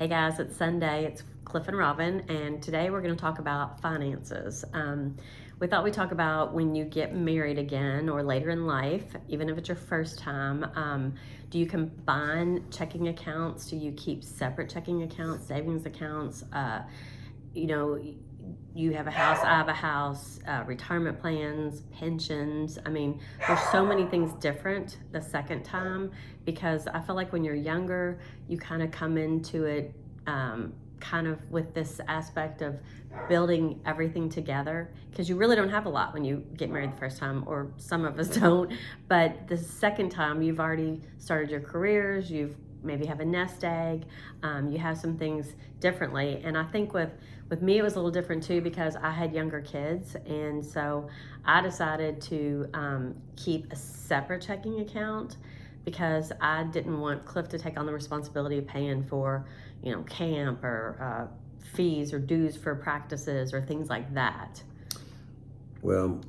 Hey guys, it's Sunday. It's Cliff and Robin, and today we're going to talk about finances. We thought we'd talk about when you get married again or later in life, even if it's your first time. Do you combine checking accounts? Do you keep separate checking accounts, savings accounts? You know, you have a house, I have a house, retirement plans, pensions. I mean, there's so many things different the second time because I feel like when you're younger, you kind of come into it kind of with this aspect of building everything together because you really don't have a lot when you get married the first time, or some of us don't. But the second time, you've already started your careers, you've maybe have a nest egg, you have some things differently. And I think with me, it was a little different too because I had younger kids, and so I decided to keep a separate checking account because I didn't want Cliff to take on the responsibility of paying for, camp or fees or dues for practices or things like that. Well,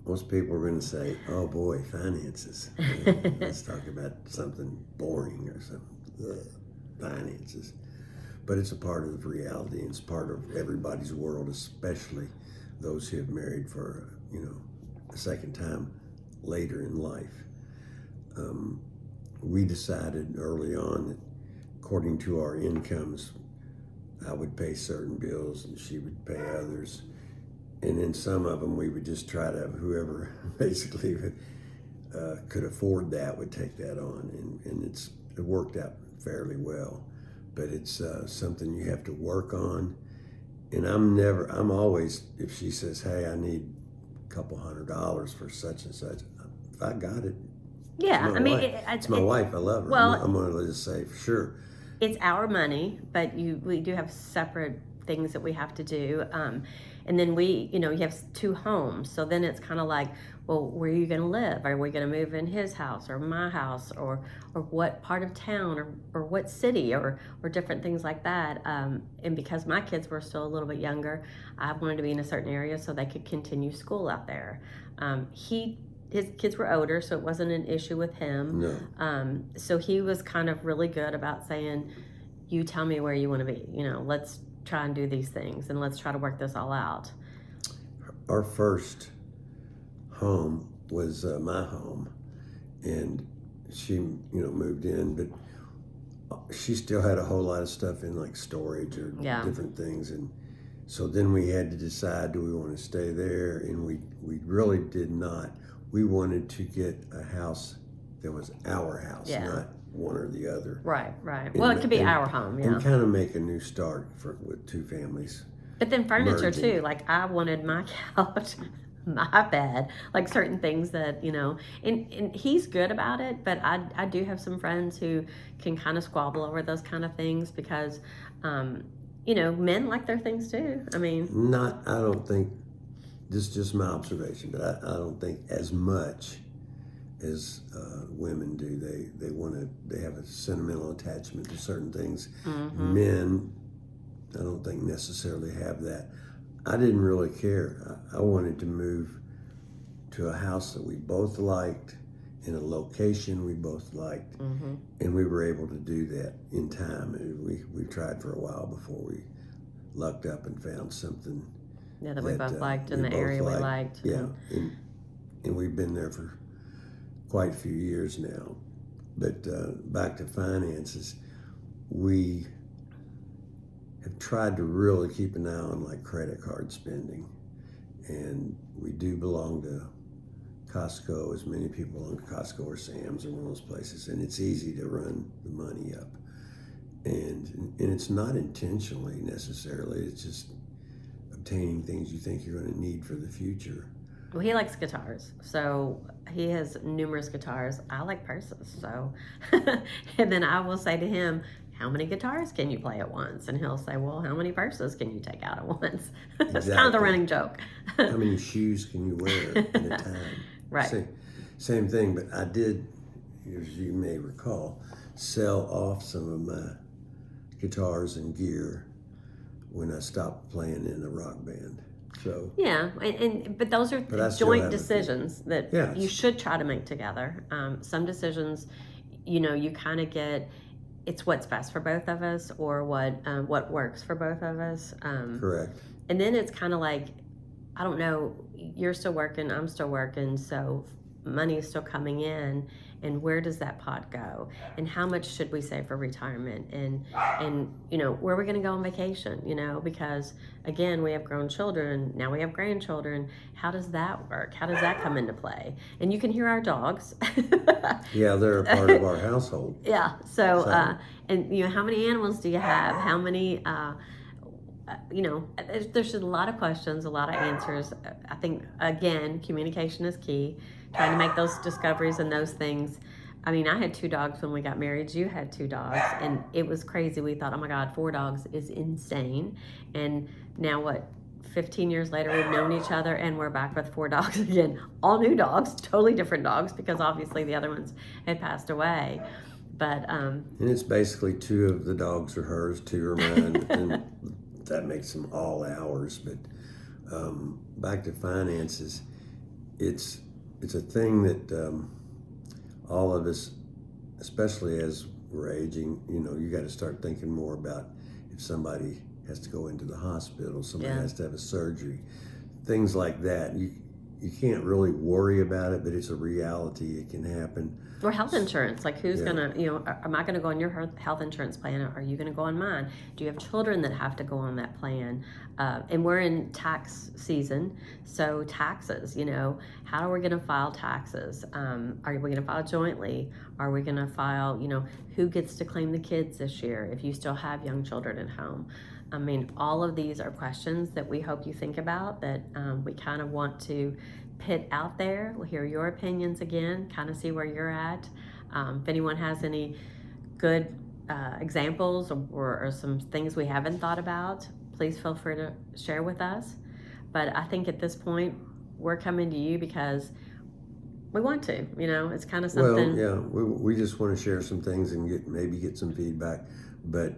most people are going to say, "Oh boy, finances. Let's talk about something boring or something." Ugh, finances, but it's a part of reality, and it's part of everybody's world, especially those who have married for a second time later in life. We decided early on that, according to our incomes, I would pay certain bills and she would pay others. And in some of them, we would just try to, whoever basically could afford that would take that on. And it worked out fairly well. But it's something you have to work on. And I'm always, if she says, "Hey, I need a couple $100 for such and such," if I got it, Yeah, I mean, it's my wife. I love her. well, I'm going to just say, for sure. it's our money, but we do have separate things that we have to do. And then you have two homes. So then it's kind of like, well, where are you going to live? Are we going to move in his house or my house, or what part of town, or what city, or different things like that. And because my kids were still a little bit younger, I wanted to be in a certain area so they could continue school out there. His kids were older, so it wasn't an issue with him. No. So he was kind of really good about saying, "You tell me where you want to be. Let's try and do these things, and let's try to work this all out." Our first home was my home, and she, moved in, but she still had a whole lot of stuff in like storage or different things, and so then we had to decide, do we want to stay there? And we really did not. We wanted to get a house that was our house, not one or the other. Right. Well, it could be our home, and kind of make a new start with two families. But then furniture merging. too. Like I wanted my couch, my bed, like certain things that And he's good about it, but I do have some friends who can kind of squabble over those kind of things because, men like their things too. I mean, I don't think. This is just my observation, but I don't think as much as women do. They have a sentimental attachment to certain things. Mm-hmm. Men, I don't think necessarily have that. I didn't really care. I wanted to move to a house that we both liked, in a location we both liked, and we were able to do that in time. We tried for a while before we lucked up and found something. Yeah, that we both liked in the area we liked. Yeah, and we've been there for quite a few years now. But back to finances, we have tried to really keep an eye on like credit card spending. And we do belong to Costco, as many people on Costco or Sam's or one of those places, and it's easy to run the money up. And it's not intentionally necessarily, it's just obtaining things you think you're going to need for the future. Well, he likes guitars, so he has numerous guitars. I like purses, so and then I will say to him, "How many guitars can you play at once?" And he'll say, "Well, how many purses can you take out at once?" It's kind of the running joke. How many shoes can you wear at a time? Right. Same thing, but I did, as you may recall, sell off some of my guitars and gear when I stopped playing in a rock band. So yeah, but those are joint decisions that you should try to make together. Some decisions, you kind of get it's what's best for both of us, or what works for both of us. Correct. And then it's kind of like, I don't know, you're still working, I'm still working, so money is still coming in, and where does that pot go, and how much should we save for retirement, and where are we going to go on vacation, because again, we have grown children, now we have grandchildren. How does that work? How does that come into play? And you can hear our dogs. Yeah, they're a part of our household. Yeah, so and how many animals do you have? How many there's a lot of questions, a lot of answers. I think, again, communication is key, trying to make those discoveries and those things. I mean, I had 2 dogs when we got married. You had 2 dogs, and it was crazy. We thought, oh my God, 4 dogs is insane. And now, what, 15 years later, we've known each other, and we're back with 4 dogs again. All new dogs, totally different dogs, because obviously the other ones had passed away. But and it's basically 2 of the dogs are hers, 2 are mine, and that makes them all ours. But back to finances, it's a thing that all of us, especially as we're aging, you got to start thinking more about if somebody has to go into the hospital, somebody has to have a surgery, things like that. You can't really worry about it, but it's a reality. It can happen. Or health insurance, like who's gonna, am I gonna go on your health insurance plan? Or are you gonna go on mine? Do you have children that have to go on that plan? And we're in tax season, so taxes, how are we gonna file taxes? Are we gonna file jointly? Are we gonna file, who gets to claim the kids this year if you still have young children at home? I mean, all of these are questions that we hope you think about, that we kind of want to put out there. We'll hear your opinions again, kind of see where you're at. If anyone has any good examples or some things we haven't thought about, please feel free to share with us. But I think at this point, we're coming to you because we want to, it's kind of something. Well, yeah, we just want to share some things and maybe get some feedback, but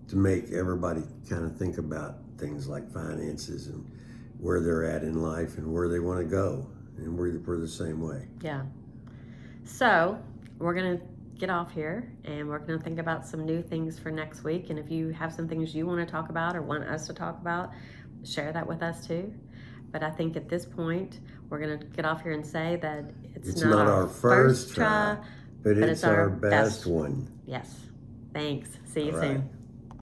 to make everybody kind of think about things like finances and where they're at in life and where they want to go. And we're the same way. Yeah. So we're going to get off here, and we're going to think about some new things for next week. And if you have some things you want to talk about or want us to talk about, share that with us too. But I think at this point, we're going to get off here and say that it's not our first try, but it's our best one. Yes. Thanks. See you All soon. Right.